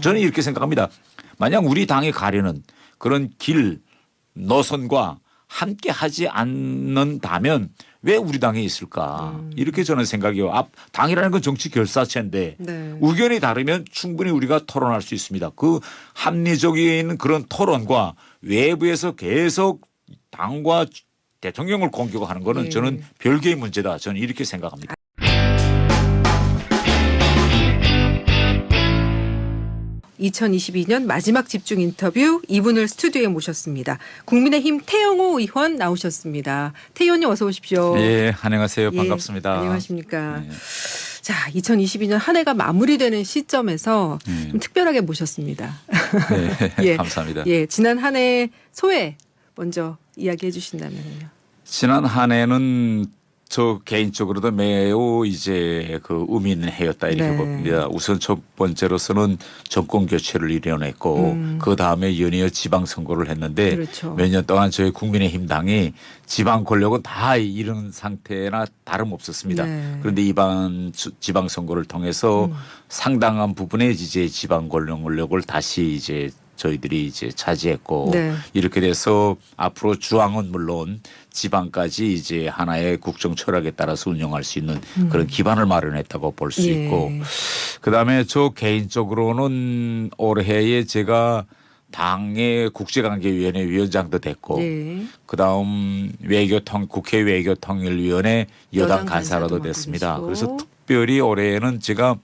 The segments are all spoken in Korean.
저는 이렇게 생각합니다. 만약 우리 당이 가려는 그런 길 노선과 함께 하지 않는다면 왜 우리 당에 있을까 이렇게 저는 생각해요. 당이라는 건 정치 결사체인데 네. 의견이 다르면 충분히 우리가 토론할 수 있습니다. 그 합리적인 그런 토론과 외부에서 계속 당과 대통령을 공격하는 거는 예. 저는 별개의 문제다. 저는 이렇게 생각합니다. 2022년 마지막 집중 인터뷰 이분을 스튜디오에 모셨습니다. 국민의힘 태영호 의원 나오셨습니다. 태 의원님 어서 오십시오. 예, 안녕하세요. 예, 반갑습니다. 안녕하십니까. 예. 자, 2022년 한 해가 마무리되는 시점에서 좀 특별하게 모셨습니다. 네, 예. 감사합니다. 예, 지난 한 해 소회 먼저 이야기해 주신다면요. 지난 한 해는 저 개인적으로도 매우 이제 그 의미 있는 해였다 이렇게 네. 봅니다. 우선 첫 번째로서는 정권 교체를 이뤄냈고 그 다음에 연이어 지방선거를 했는데 그렇죠. 몇 년 동안 저희 국민의힘 당이 지방 권력은 다 잃은 상태나 다름없었습니다. 네. 그런데 이번 지방선거를 통해서 상당한 부분의 이제 지방 권력을 다시 이제 저희들이 이제 차지했고 네. 이렇게 돼서 앞으로 중앙은 물론 지방까지 이제 하나의 국정 철학에 따라서 운영할 수 있는 그런 기반을 마련했다고 볼 수 예. 있고 그다음에 저 개인적으로는 올해에 제가 당의 국제관계위원회 위원장도 됐고 예. 그다음 국회 외교통일위원회 여당 여당 간사라도 간사도 됐습니다. 맡고 그래서 계시고. 특별히 올해에는 제가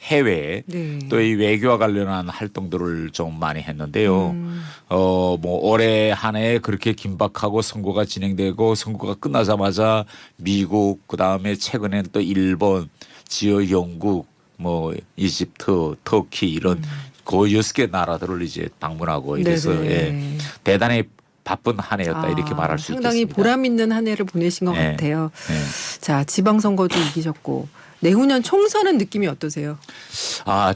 해외 네. 또 이 외교와 관련한 활동들을 좀 많이 했는데요. 뭐 올해 한 해 그렇게 긴박하고 선거가 진행되고 선거가 끝나자마자 미국 그다음에 최근엔 또 일본, 지어 영국, 뭐 이집트, 터키 이런 거의 6개 나라들을 이제 방문하고 이래서 네네. 예, 대단히 바쁜 한 해였다 이렇게 말할 수 상당히 있겠습니다. 보람 있는 한 해를 보내신 것 네. 같아요. 네. 자, 지방선거도 이기셨고 내후년 총선은 느낌이 어떠세요?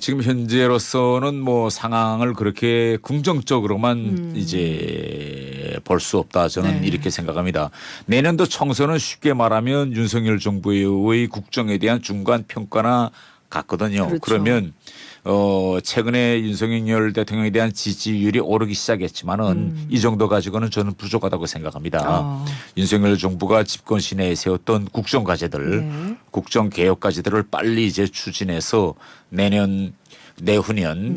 지금 현재로서는 뭐 상황을 그렇게 긍정적으로만 이제 볼 수 없다. 저는 네. 이렇게 생각합니다. 내년도 총선은 쉽게 말하면 윤석열 정부의 국정에 대한 중간 평가나 같거든요. 그렇죠. 그러면 최근에 윤석열 대통령에 대한 지지율이 오르기 시작했지만은 이 정도 가지고는 저는 부족하다고 생각합니다. 윤석열 정부가 집권 시내에 세웠던 국정 과제들, 네. 국정 개혁 과제들을 빨리 이제 추진해서 내후년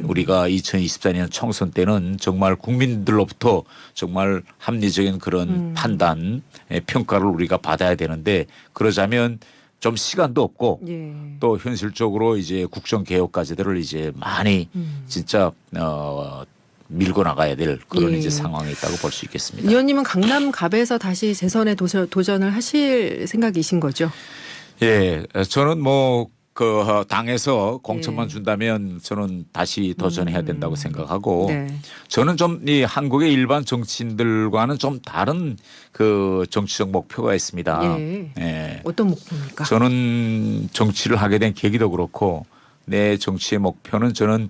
우리가 2024년 총선 때는 정말 국민들로부터 정말 합리적인 그런 판단, 평가를 우리가 받아야 되는데 그러자면 좀 시간도 없고 예. 또 현실적으로 이제 국정 개혁 과제들을 이제 많이 진짜 밀고 나가야 될 그런 예. 이제 상황이 있다고 볼 수 있겠습니다. 의원님은 강남갑에서 다시 재선에 도전을 하실 생각이신 거죠? 예, 저는 뭐 그 당에서 공천만 예. 준다면 저는 다시 도전해야 된다고 생각하고 네. 저는 좀 이 한국의 일반 정치인들과는 좀 다른 그 정치적 목표가 있습니다. 예. 예. 어떤 목표입니까? 저는 정치를 하게 된 계기도 그렇고 내 정치의 목표는 저는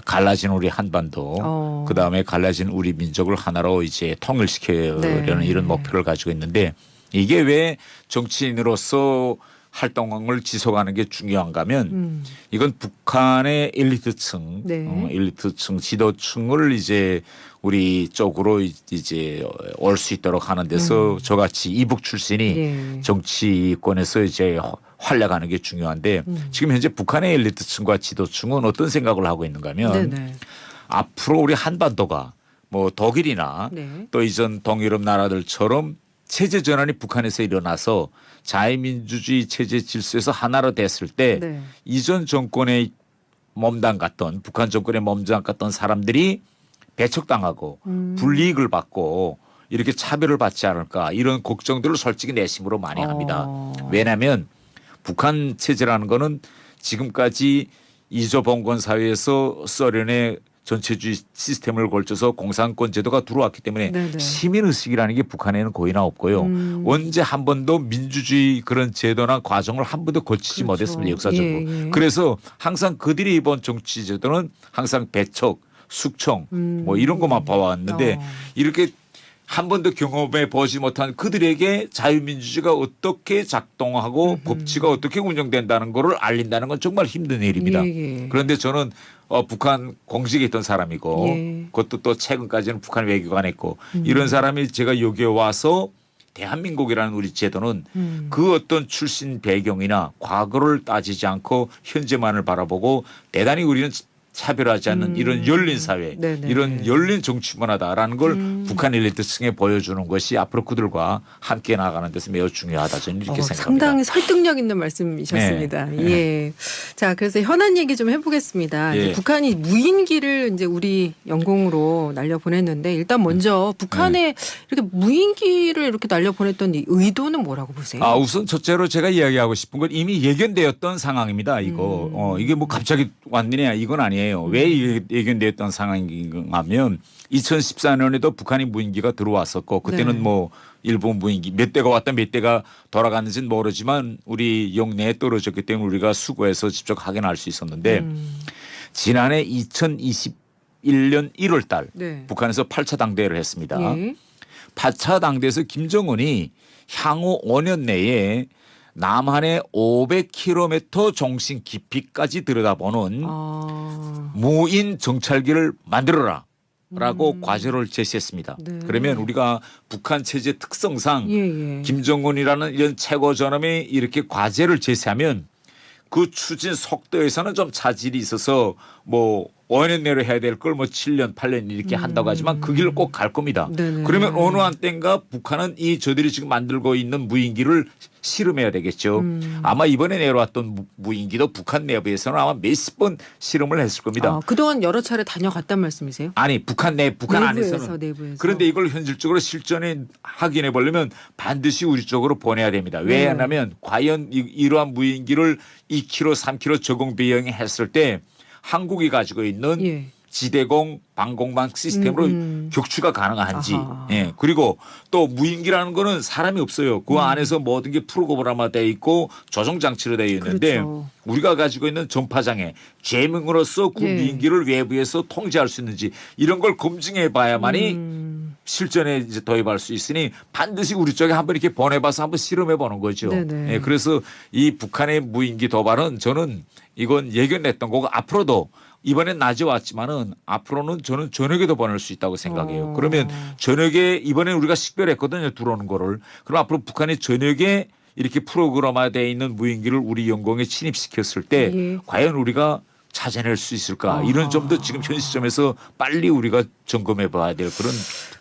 갈라진 우리 한반도 그다음에 갈라진 우리 민족을 하나로 이제 통일시키려는 네. 이런 목표를 가지고 있는데 이게 왜 정치인으로서 활동을 지속하는 게 중요한가 하면 이건 북한의 엘리트층, 네. 엘리트층 지도층을 이제 우리 쪽으로 이제 올 수 있도록 하는 데서 저같이 이북 출신이 예. 정치권에서 이제 활약하는 게 중요한데 지금 현재 북한의 엘리트층과 지도층은 어떤 생각을 하고 있는가 하면 네네. 앞으로 우리 한반도가 뭐 독일이나 네. 또 이전 동유럽 나라들처럼 체제 전환이 북한에서 일어나서 자유민주주의 체제 질서에서 하나로 됐을 때 네. 이전 정권에 몸담갔던 북한 정권에 몸담갔던 사람들이 배척당하고 불이익을 받고 이렇게 차별을 받지 않을까 이런 걱정들을 솔직히 내심으로 많이 합니다. 왜냐하면 북한 체제라는 거는 지금까지 이조봉건 사회에서 소련의 전체주의 시스템을 걸쳐서 공산권 제도가 들어왔기 때문에 네네. 시민의식이라는 게 북한에는 거의나 없고요. 언제 한 번도 민주주의 그런 제도나 과정을 한 번도 거치지 그렇죠. 못했습니다. 역사적으로. 예, 예. 그래서 항상 그들이 이번 정치 제도는 항상 배척, 숙청 뭐 이런 것만 봐왔는데 이렇게 한 번도 경험해 보지 못한 그들에게 자유민주주의가 어떻게 작동하고 법치가 어떻게 운영된다는 거를 알린다는 건 정말 힘든 일입니다. 예. 그런데 저는 북한 공직에 있던 사람이고 예. 그것도 또 최근까지는 북한 외교관에 있고 이런 사람이 제가 여기에 와서 대한민국이라는 우리 제도는 그 어떤 출신 배경이나 과거를 따지지 않고 현재만을 바라보고 대단히 우리는 차별하지 않는 이런 열린 사회, 네네. 이런 열린 정치 문화다라는 걸 북한 엘리트층에 보여주는 것이 앞으로 그들과 함께 나가는 데서 매우 중요하다. 저는 이렇게 생각합니다. 상당히 설득력 있는 말씀이셨습니다. 네. 예. 자, 그래서 현안 얘기 좀 해보겠습니다. 예. 이제 북한이 무인기를 이제 우리 영공으로 날려 보냈는데 일단 먼저 북한에 이렇게 무인기를 이렇게 날려 보냈던 이 의도는 뭐라고 보세요? 우선 첫째로 제가 이야기하고 싶은 건 이미 예견되었던 상황입니다. 이거 이게 뭐 갑자기 왔느냐 이건 아니에요. 왜 예견되었던 상황인가 하면 2014년에도 북한이 무인기가 들어왔었고 그때는 네. 뭐 일본 무인기 몇 대가 왔다 몇 대가 돌아갔는지는 모르지만 우리 영내에 떨어졌기 때문에 우리가 수거해서 직접 확인할 수 있었는데 지난해 2021년 1월 달 네. 북한에서 8차 당대회를 했습니다. 예. 8차 당대에서 김정은이 향후 5년 내에 남한의 500km 종신 깊이까지 들여다보는 무인 정찰기를 만들어라 라고 과제를 제시했습니다. 네. 그러면 우리가 북한 체제 특성상 예. 김정은이라는 이런 최고 존엄이 이렇게 과제를 제시하면 그 추진 속도에서는 좀 차질이 있어서 뭐 5년 내로 해야 될 걸 뭐 7년, 8년 이렇게 한다고 하지만 그 길을 꼭 갈 겁니다. 네네. 그러면 어느 한때인가 북한은 이 저들이 지금 만들고 있는 무인기를 실험해야 되겠죠. 아마 이번에 내려왔던 무인기도 북한 내부에서는 아마 몇십 번 실험을 했을 겁니다. 그동안 여러 차례 다녀갔단 말씀이세요? 아니 북한 내부에서. 안에서는 그런데 이걸 현실적으로 실전에 확인해 보려면 반드시 우리 쪽으로 보내야 됩니다. 왜냐하면 과연 이러한 무인기를 2km, 3km 적응 비행했을 때 한국이 가지고 있는 지대공 방공망 시스템으로 격추가 가능한지. 예. 그리고 또 무인기라는 거는 사람이 없어요. 그 안에서 모든 게 프로그램화 되어 있고 조종 장치로 되어 있는데 그렇죠. 우리가 가지고 있는 전파장애 죄명으로서 그 무인기를 외부에서 통제할 수 있는지 이런 걸 검증해 봐야만이 실전에 이제 도입할 수 있으니 반드시 우리 쪽에 한번 이렇게 보내봐서 한번 실험해 보는 거죠. 예, 그래서 이 북한의 무인기 도발은 저는 이건 예견했던 거고 앞으로도 이번엔 낮에 왔지만은 앞으로는 저는 저녁에도 보낼 수 있다고 생각해요. 그러면 저녁에 이번엔 우리가 식별했거든요. 들어오는 거를. 그럼 앞으로 북한이 저녁에 이렇게 프로그램화되어 있는 무인기를 우리 영공에 침입시켰을 때 과연 우리가 찾아낼 수 있을까 이런 점도 지금 현 시점에서 빨리 우리가 점검해 봐야 될 그런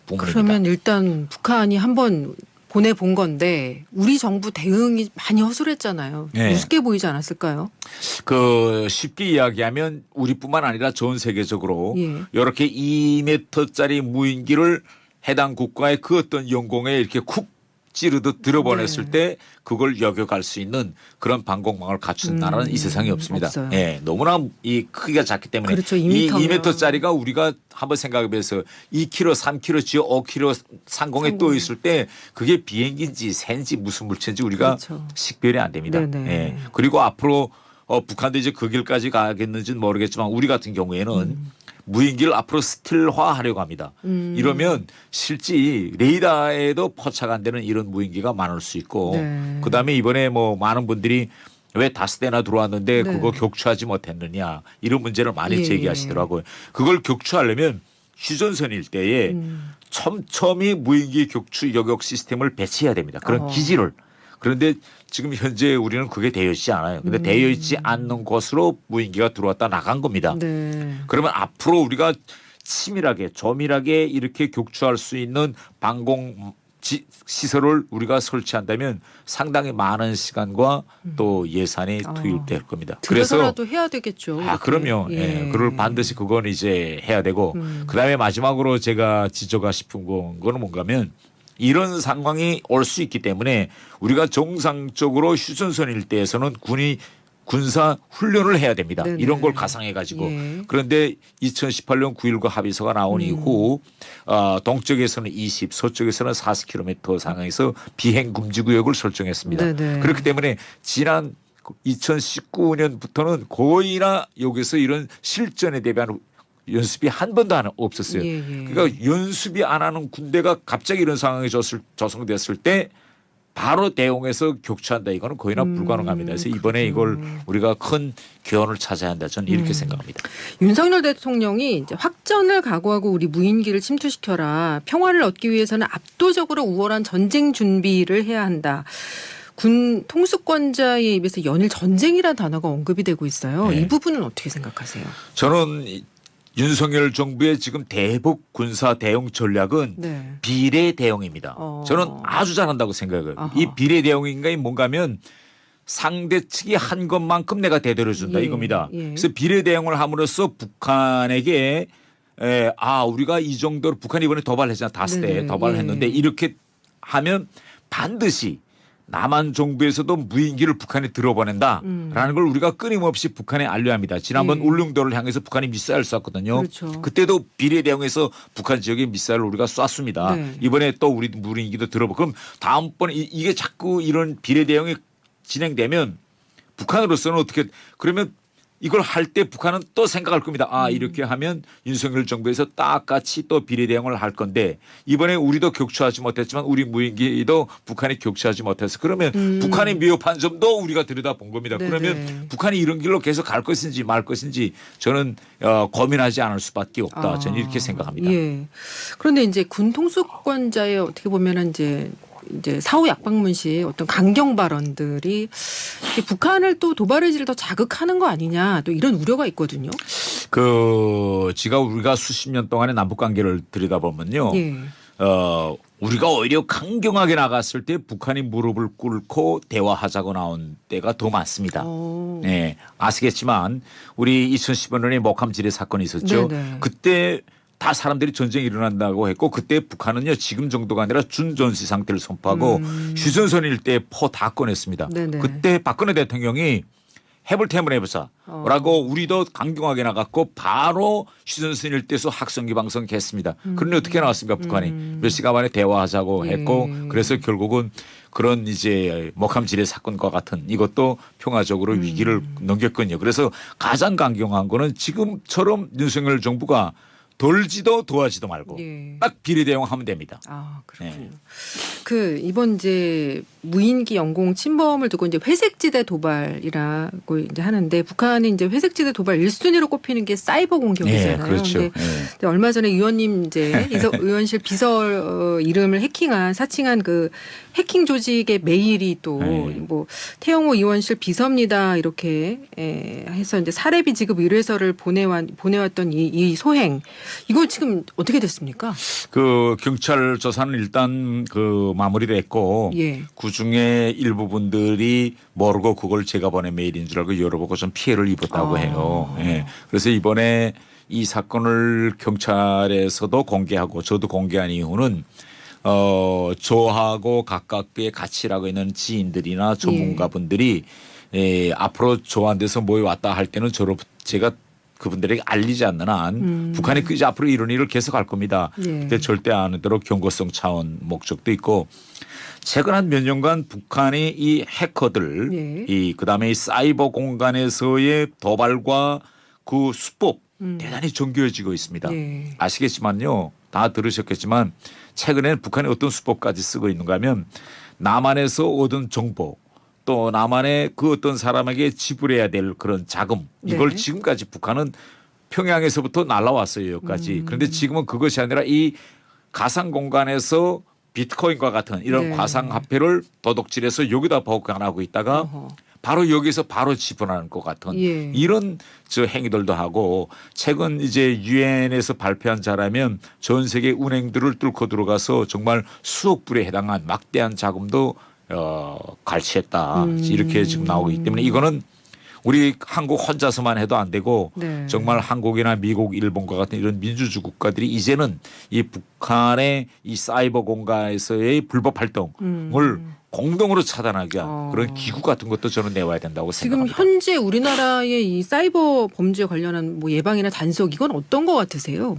부분입니다. 그러면 일단 북한이 한번 보내본 건데 우리 정부 대응이 많이 허술했잖아요. 네. 우습게 보이지 않았을까요? 그 쉽게 이야기하면 우리뿐만 아니라 전 세계적으로 이렇게 2m짜리 무인기를 해당 국가의 그 어떤 영공에 이렇게 쿡 찌르듯 들어보냈을 때 그걸 여겨갈 수 있는 그런 방공망을 갖춘 나라는 이 세상에 없습니다. 없어요. 예, 너무나 이 크기가 작기 때문에 그렇죠. 이 2m 2m짜리가 우리가 한번 생각해서 2km, 3km, 지어 5km 상공에 떠 있을 때 그게 비행기인지 새인지 무슨 물체인지 우리가 식별이 안 됩니다. 예. 그리고 앞으로 북한도 이제 그 길까지 가겠는지는 모르겠지만 우리 같은 경우에는 무인기를 앞으로 스틸화하려고 합니다. 이러면 실제 레이더에도 포착 안 되는 이런 무인기가 많을 수 있고 그다음에 이번에 뭐 많은 분들이 왜 5대나 들어왔는데 그거 격추하지 못했느냐 이런 문제를 많이 제기하시더라고요. 그걸 격추하려면 휴전선 일대에 촘촘히 무인기 격추 여격 시스템을 배치해야 됩니다. 그런 기지를. 그런데 지금 현재 우리는 그게 되어 있지 않아요. 근데 되어 있지 않는 곳으로 무인기가 들어왔다 나간 겁니다. 그러면 앞으로 우리가 치밀하게 조밀하게 이렇게 격추할 수 있는 방공 시설을 우리가 설치한다면 상당히 많은 시간과 또 예산이 투입될 겁니다. 그래서라도 해야 되겠죠. 그럼요. 예. 그걸 반드시 그건 이제 해야 되고 그다음에 마지막으로 제가 지적하고 싶은 거는 뭔가 하면 이런 상황이 올 수 있기 때문에 우리가 정상적으로 휴전선 일대에서는 군사 훈련을 해야 됩니다. 이런 걸 가상해 가지고. 그런데 2018년 9.19 합의서가 나온 이후 동쪽에서는 20, 서쪽에서는 40km 상황에서 비행 금지 구역을 설정했습니다. 그렇기 때문에 지난 2019년부터는 거의나 여기서 이런 실전에 대비한 연습이 한 번도 없었어요. 예, 예. 그러니까 연습이 안 하는 군대가 갑자기 이런 상황이 조성됐을 때 바로 대응해서 격추한다. 이거는 거의나 불가능합니다. 그래서 이번에 이걸 우리가 큰 교훈을 찾아야 한다. 저는 이렇게 생각합니다. 윤석열 대통령이 이제 확전을 각오하고 우리 무인기를 침투시켜라. 평화를 얻기 위해서는 압도적으로 우월한 전쟁 준비를 해야 한다. 군 통수권자의 입에서 연일 전쟁이라는 단어가 언급이 되고 있어요. 네. 이 부분은 어떻게 생각하세요? 저는 윤석열 정부의 지금 대북 군사 대응 전략은 네. 비례 대응입니다. 저는 아주 잘한다고 생각해요. 아하. 이 비례 대응인가 뭔가면 상대 측이 한 것만큼 내가 되돌려 준다 예, 이겁니다. 예. 그래서 비례 대응을 함으로써 북한에게 우리가 이 정도로 북한이 이번에 도발했잖아. 다스대 네네. 도발했는데 예. 이렇게 하면 반드시 남한 정부에서도 무인기를 북한에 들어보낸다라는 걸 우리가 끊임없이 북한에 알려야 합니다. 지난번 예. 울릉도를 향해서 북한이 미사일을 쐈거든요. 그렇죠. 그때도 비례 대응해서 북한 지역에 미사일을 우리가 쐈습니다. 네. 이번에 또 우리 무인기도 들어보고 그럼 다음번에 이게 자꾸 이런 비례 대응이 진행되면 북한으로서는 어떻게 그러면 이걸 할 때 북한은 또 생각할 겁니다. 이렇게 하면 윤석열 정부에서 딱같이 또 비례 대응을 할 건데 이번에 우리도 격추하지 못했지만 우리 무인기도 북한이 격추하지 못해서 그러면 북한이 미흡한 점도 우리가 들여다본 겁니다. 네네. 그러면 북한이 이런 길로 계속 갈 것인지 말 것인지 저는 고민하지 않을 수밖에 없다. 저는 이렇게 생각합니다. 예. 그런데 이제 군 통수권자의 어떻게 보면은 이제 사후 약방문 시 어떤 강경 발언들이 북한을 또 도발 의지를 더 자극하는 거 아니냐 또 이런 우려가 있거든요. 우리가 수십 년 동안의 남북 관계를 들여다보면요. 예. 우리가 오히려 강경하게 나갔을 때 북한이 무릎을 꿇고 대화하자고 나온 때가 더 많습니다. 네, 아시겠지만 우리 2015년에 목함 지뢰 사건이 있었죠. 네네. 그때 다 사람들이 전쟁이 일어난다고 했고 그때 북한은요 지금 정도가 아니라 준전시 상태를 선포하고 휴전선 일대 포 다 꺼냈습니다. 네네. 그때 박근혜 대통령이 해볼테면 해보자라고 우리도 강경하게 나갔고 바로 휴전선 일대에서 학성기 방송했습니다. 그런데 어떻게 나왔습니까 북한이 몇 시간 만에 대화하자고 했고 그래서 결국은 그런 이제 목함 지뢰 사건과 같은 이것도 평화적으로 위기를 넘겼거든요. 그래서 가장 강경한 거는 지금처럼 윤석열 정부가 돌지도 도하지도 말고 예. 딱 비례 대응하면 됩니다. 그렇군요. 이번 이제 무인기 영공 침범을 두고 이제 회색지대 도발이라고 이제 하는데 북한이 이제 회색지대 도발 1순위로 꼽히는 게 사이버 공격이잖아요. 네, 그렇죠. 근데 얼마 전에 의원님 이제 의원실 비서 이름을 사칭한 그 해킹 조직의 메일이 또 뭐 태영호 의원실 비서입니다 이렇게 해서 이제 사례비 지급 의뢰서를 보내왔던 이 소행 이거 지금 어떻게 됐습니까? 그 경찰 조사는 일단 마무리를 했고 예. 그 중에 일부분들이 모르고 그걸 제가 보낸 메일인 줄 알고 열어보고 좀 피해를 입었다고 해요. 예. 그래서 이번에 이 사건을 경찰에서도 공개하고 저도 공개한 이유는 저하고 가깝게 같이 일하고 있는 지인들이나 전문가분들이 앞으로 저한테서 모여왔다 할 때는 제가 그분들에게 알리지 않는 한 북한이 이제 앞으로 이런 일을 계속할 겁니다. 근데 절대 안 하도록 경고성 차원 목적도 있고 최근 한 몇 년간 북한이 이 해커들 그다음에 이 사이버 공간에서의 도발과 그 수법 대단히 정교해지고 있습니다. 아시겠지만요. 다 들으셨겠지만 최근에 북한이 어떤 수법까지 쓰고 있는가 하면 남한에서 얻은 정보 또 남한의 그 어떤 사람에게 지불해야 될 그런 자금 이걸 지금까지 북한은 평양에서부터 날라왔어요. 여기까지. 그런데 지금은 그것이 아니라 이 가상 공간에서 비트코인과 같은 이런 과상화폐를 도둑질해서 여기다 보관하고 있다가 바로 여기서 바로 지불하는 것 같은 이런 행위들도 하고 최근 이제 유엔에서 발표한 자라면 전 세계 은행들을 뚫고 들어가서 정말 수억 불에 해당한 막대한 자금도 갈취했다 이렇게 지금 나오고 있기 때문에 이거는 우리 한국 혼자서만 해도 안 되고 정말 한국이나 미국, 일본과 같은 이런 민주주의 국가들이 이제는 이 북한의 이 사이버 공간에서의 불법 활동을 공동으로 차단하기 위한 그런 기구 같은 것도 저는 내와야 된다고 생각합니다. 지금 현재 우리나라의 이 사이버 범죄 관련한 뭐 예방이나 단속 이건 어떤 것 같으세요?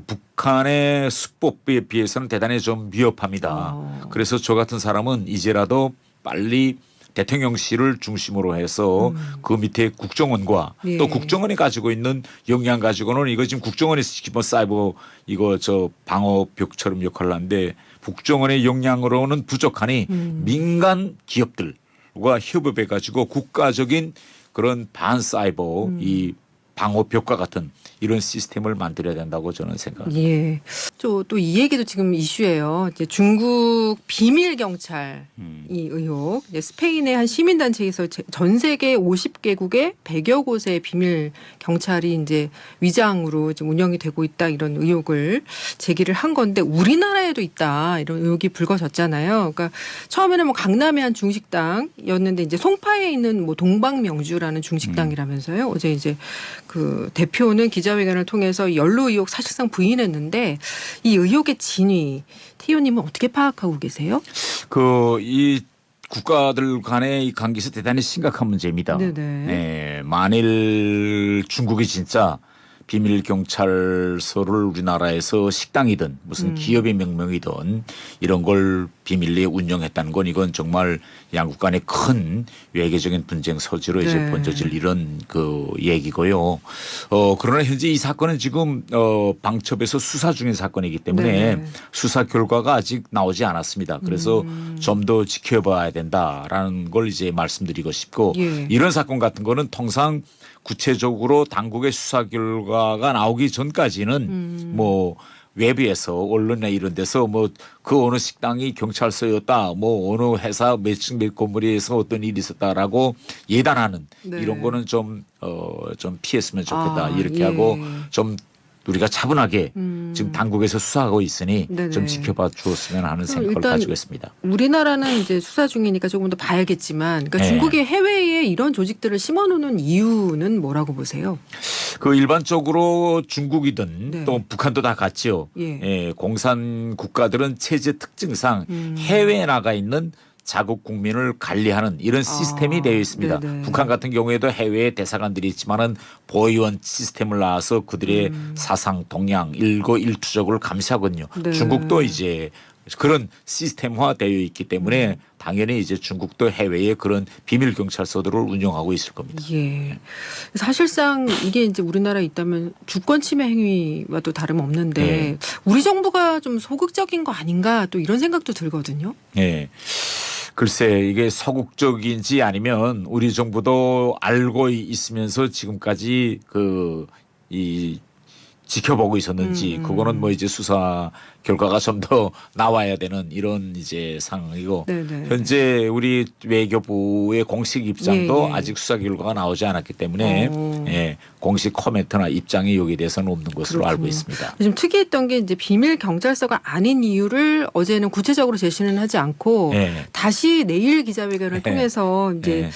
북한의 수법에 비해서는 대단히 좀 위협합니다. 그래서 저 같은 사람은 이제라도 빨리 대통령실을 중심으로 해서 그 밑에 국정원과 예. 또 국정원이 가지고 있는 역량 가지고는 이거 지금 국정원이 뭐 사이버 이거 저 방어벽처럼 역할을 하는데 국정원의 역량으로는 부족하니 민간 기업들과 협업해 가지고 국가적인 그런 반사이버 이 방어벽과 같은 이런 시스템을 만들어야 된다고 저는 생각합니다. 예. 또 이 얘기도 지금 이슈예요. 이제 중국 비밀 경찰 이 의혹. 이제 스페인의 한 시민단체에서 전 세계 50개국의 100여 곳의 비밀 경찰이 이제 위장으로 지금 운영이 되고 있다 이런 의혹을 제기를 한 건데 우리나라에도 있다 이런 의혹이 불거졌잖아요. 그러니까 처음에는 뭐 강남의 한 중식당이었는데 이제 송파에 있는 뭐 동방명주라는 중식당이라면서요. 어제 이제 그 대표는 기자회견을 통해서 연루 의혹 사실상 부인했는데 이 의혹의 진위 태 의원님은 어떻게 파악하고 계세요? 이 국가들 간의 이 관계에서 대단히 심각한 문제입니다. 네네. 네, 만일 중국이 진짜 비밀 경찰서를 우리나라에서 식당이든 무슨 기업의 명명이든 이런 걸 비밀리에 운영했다는 건 이건 정말 양국 간의 큰 외교적인 분쟁 소지로 이제 네. 번져질 이런 그 얘기고요. 그러나 현재 이 사건은 지금 방첩에서 수사 중인 사건이기 때문에 네. 수사 결과가 아직 나오지 않았습니다. 그래서 좀 더 지켜봐야 된다라는 걸 이제 말씀드리고 싶고 예. 이런 사건 같은 거는 통상 구체적으로 당국의 수사 결과가 나오기 전까지는 뭐 외부에서 언론이나 이런 데서 뭐 그 어느 식당이 경찰서였다 뭐 어느 회사 몇 층 몇 건물에서 어떤 일이 있었다라고 예단하는 네. 이런 거는 좀 피했으면 좋겠다 이렇게 예. 하고 좀 우리가 차분하게 지금 당국에서 수사하고 있으니 네네. 좀 지켜봐 주었으면 하는 생각을 일단 가지고 있습니다. 우리나라는 이제 수사 중이니까 조금 더 봐야겠지만 그러니까 네. 중국이 해외에 이런 조직들을 심어놓는 이유는 뭐라고 보세요? 그 일반적으로 중국이든 네. 또 북한도 다 같죠. 예. 예, 공산 국가들은 체제 특징상 해외에 나가 있는 자국 국민을 관리하는 이런 시스템이 되어 있습니다. 네네. 북한 같은 경우에도 해외에 대사관들이 있지만은 보위원 시스템을 낳아서 그들의 사상, 동향, 일거일투족을 감시하거든요. 네. 중국도 이제 그런 시스템화 되어 있기 때문에 당연히 이제 중국도 해외에 그런 비밀 경찰서들을 운영하고 있을 겁니다. 예. 사실상 이게 이제 우리나라에 있다면 주권 침해 행위와도 다름없는데 네. 우리 정부가 좀 소극적인 거 아닌가 또 이런 생각도 들거든요. 예. 글쎄 이게 서국적인지 아니면 우리 정부도 알고 있으면서 지금까지 이 지켜보고 있었는지 그거는 뭐 이제 수사 결과가 좀 더 나와야 되는 이런 이제 상황이고 네네. 현재 우리 외교부의 공식 입장도 예, 예. 아직 수사 결과가 나오지 않았기 때문에 예, 공식 코멘트나 입장이 여기에 대해서는 없는 것으로 알고 그렇군요. 있습니다. 좀 특이했던 게 이제 비밀 경찰서가 아닌 이유를 어제는 구체적으로 제시는 하지 않고 예. 다시 내일 기자회견을 예. 통해서 이제 예.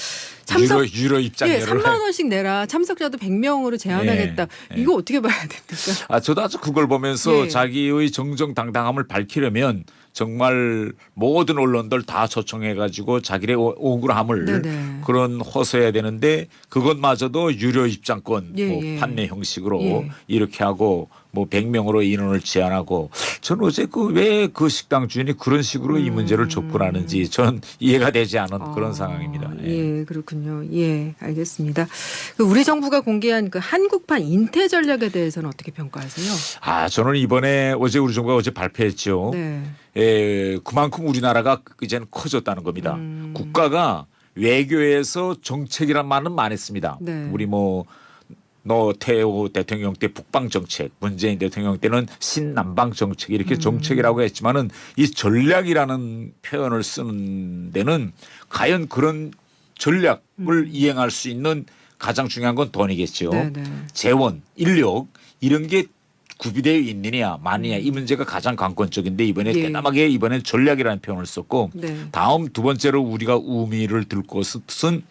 참석 유료 입장료를 예, 3만 원씩 내라. 참석자도 100명으로 제한하겠다. 예. 이거 어떻게 봐야 됩니까? 저도 아주 그걸 보면서 예. 자기의 정정당당함을 밝히려면 정말 모든 언론들 다 초청해 가지고 자기의 억울함을 네네. 그런 호소해야 되는데 그것마저도 유료 입장권 예, 뭐 예. 판매 형식으로 예. 이렇게 하고 뭐 100명으로 인원을 제한하고 저는 어제 왜 그 식당 주인이 그런 식으로 이 문제를 접근하는지 저는 이해가 되지 않은 그런 상황입니다. 예, 그렇군요. 예, 알겠습니다. 우리 정부가 공개한 그 한국판 인태 전략에 대해서는 어떻게 평가하세요? 저는 이번에 어제 우리 정부가 어제 발표했죠. 네. 그만큼 우리나라가 이제는 커졌다는 겁니다. 국가가 외교에서 정책이란 말은 많이 했습니다. 네. 우리 태호 대통령 때 북방 정책, 문재인 대통령 때는 신남방 정책 이렇게 정책이라고 했지만은 이 전략이라는 표현을 쓰는 데는 과연 그런 전략을 이행할 수 있는 가장 중요한 건 돈이겠죠. 네네. 재원, 인력 이런 게 구비되어 있느냐 마느냐 이 문제가 가장 관건적인데 이번에 예. 대담하게 이번엔 전략이라는 표현을 썼고 네. 다음 두 번째로 우리가 의미를 들 것은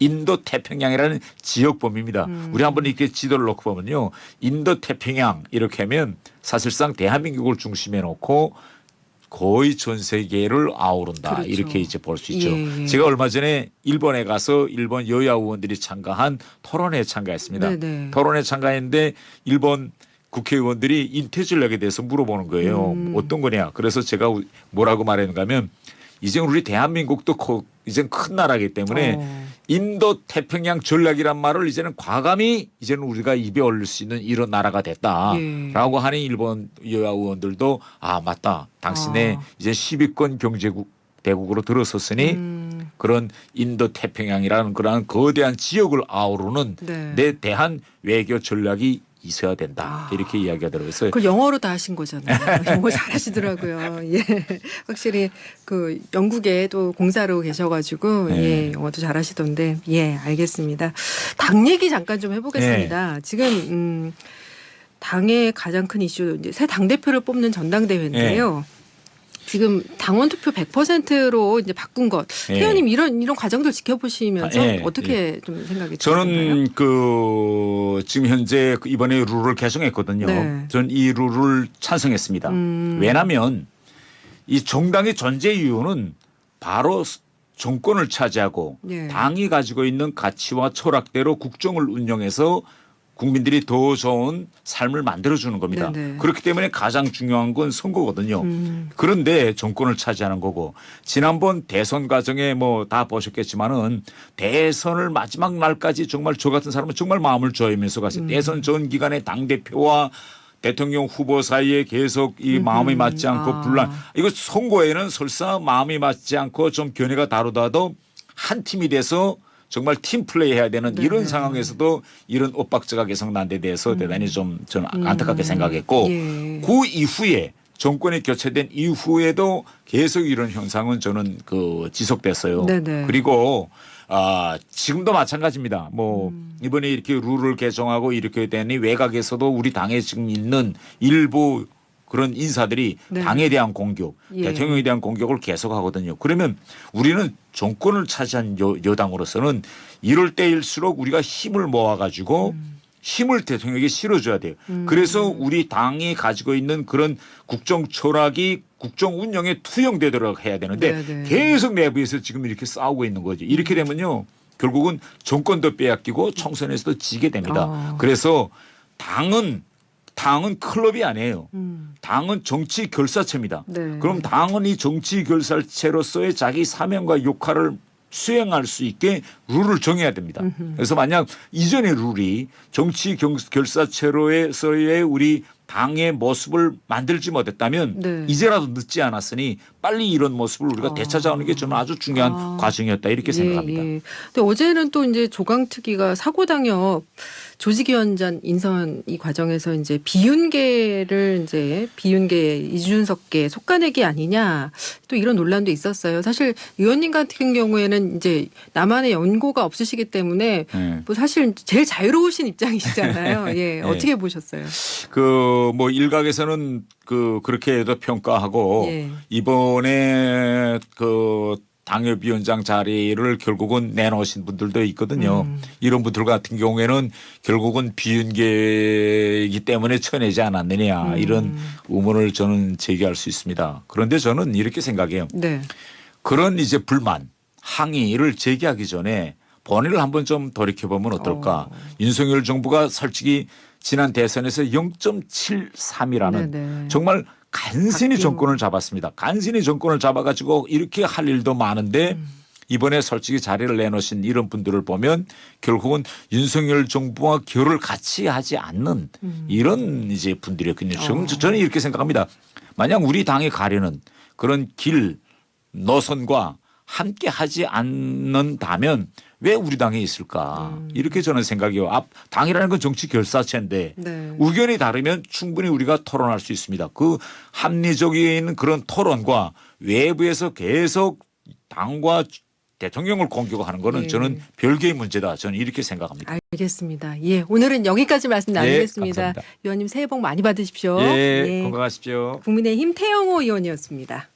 인도 태평양이라는 지역범위입니다. 우리 한번 이렇게 지도를 놓고 보면요. 인도 태평양 이렇게 하면 사실상 대한민국을 중심에 놓고 거의 전 세계를 아우른다. 그렇죠. 이렇게 이제 볼 수 있죠. 예, 예. 제가 얼마 전에 일본에 가서 일본 여야 의원들이 참가한 토론회에 참가했습니다. 네네. 토론회에 참가했는데 일본 국회의원들이 인태 전략에 대해서 물어보는 거예요. 어떤 거냐. 그래서 제가 뭐라고 말했는가 하면 이제 우리 대한민국도 이제 큰 나라이기 때문에 인도 태평양 전략이란 말을 이제는 과감히 이제는 우리가 입에 올릴 수 있는 이런 나라가 됐다라고 하는 일본 여야 의원들도 아 맞다. 당신의 이제 10위권 경제국 대국으로 들어섰으니 그런 인도 태평양이라는 그런 거대한 지역을 아우르는 네. 내 대한 외교 전략이 있어야 된다. 이렇게 이야기가 들어있어요. 그걸 영어로 다 하신 거잖아요. 영어 잘하시더라고요. 예, 확실히 그 영국에 또 공사로 계셔가지고 네. 예, 영어도 잘하시던데 예, 알겠습니다. 당 얘기 잠깐 좀 해보겠습니다. 지금 당의 가장 큰 이슈 이제 새 당 대표를 뽑는 전당대회인데요. 지금 당원 투표 100%로 이제 바꾼 것. 태현님 이런 과정들 지켜보시면서 어떻게 좀 생각이 드시나요? 저는 지금 현재 이번에 룰을 개정했거든요. 네. 저는 이 룰을 찬성했습니다. 왜냐하면 이 정당의 존재 이유는 바로 정권을 차지하고 당이 가지고 있는 가치와 철학대로 국정을 운영해서 국민들이 더 좋은 삶을 만들어주는 겁니다. 네네. 그렇기 때문에 가장 중요한 건 선거거든요. 그런데 정권을 차지하는 거고 지난번 대선 과정에 뭐 다 보셨겠지만은 대선을 마지막 날까지 정말 저 같은 사람은 정말 마음을 조이면서 갔어요. 대선 전 기간에 당대표와 대통령 후보 사이에 계속 이 마음이 맞지 않고 분란. 이거 선거에는 설사 마음이 맞지 않고 좀 견해가 다르다도 한 팀이 돼서 정말 팀 플레이 해야 되는 이런 상황에서도 이런 엇박자가 계속 난 데 대해서 대단히 좀 저는 안타깝게 생각했고 그 이후에 정권이 교체된 이후에도 계속 이런 현상은 저는 지속됐어요. 네네. 그리고 지금도 마찬가지입니다. 뭐 이번에 이렇게 룰을 개정하고 이렇게 되니 외곽에서도 우리 당에 지금 있는 일부 그런 인사들이 당에 대한 공격, 대통령에 대한 공격을 계속하거든요. 그러면 우리는 정권을 차지한 여당으로서는 이럴 때일수록 우리가 힘을 모아가지고 힘을 대통령에게 실어줘야 돼요. 그래서 우리 당이 가지고 있는 그런 국정 철학이 국정 운영에 투영되도록 해야 되는데 계속 내부에서 지금 이렇게 싸우고 있는 거죠. 이렇게 되면요. 결국은 정권도 빼앗기고 총선에서도 지게 됩니다. 그래서 당은 클럽이 아니에요. 당은 정치 결사체입니다. 그럼 당은 이 정치 결사체로서의 자기 사명과 역할을 수행할 수 있게 룰을 정해야 됩니다. 그래서 만약 이전의 룰이 정치 결사체로서의 우리 당의 모습을 만들지 못했다면 이제라도 늦지 않았으니 빨리 이런 모습을 우리가 되찾아오는 게 저는 아주 중요한 과정이었다 이렇게 생각합니다. 근데 어제는 또 이제 조강특위가 사고당협 조직위원장 인선 이 과정에서 이제 비윤계 이준석계 속가내기 아니냐 또 이런 논란도 있었어요. 사실 의원님 같은 경우에는 이제 나만의 연고가 없으시기 때문에 뭐 사실 제일 자유로우신 입장이시잖아요. 예, 어떻게 보셨어요? 뭐 일각에서는 그렇게도 평가하고 이번에 당협위원장 자리를 결국은 내놓으신 분들도 있거든요. 이런 분들 같은 경우에는 결국은 비윤계이기 때문에 쳐내지 않았느냐 이런 의문을 저는 제기할 수 있습니다. 그런데 저는 이렇게 생각해요. 그런 이제 불만, 항의를 제기하기 전에 본의를 한번 좀 돌이켜보면 어떨까. 윤석열 정부가 솔직히 지난 대선에서 0.73이라는 정말 간신히 정권을 잡았습니다. 간신히 정권을 잡아가지고 이렇게 할 일도 많은데 이번에 솔직히 자리를 내놓으신 이런 분들을 보면 결국은 윤석열 정부와 결을 같이 하지 않는 이런 이제 분들이었거든요. 저는 이렇게 생각합니다. 만약 우리 당이 가려는 그런 길, 노선과 함께 하지 않는다면 왜 우리 당에 있을까 이렇게 저는 생각해요. 당이라는 건 정치 결사체인데 의견이 다르면 충분히 우리가 토론할 수 있습니다. 그 합리적인 그런 토론과 외부에서 계속 당과 대통령을 공격하는 거는 저는 별개의 문제다. 저는 이렇게 생각합니다. 알겠습니다. 예, 오늘은 여기까지 말씀 나누겠습니다. 감사합니다. 의원님 새해 복 많이 받으십시오. 건강하십시오. 국민의힘 태영호 의원이었습니다.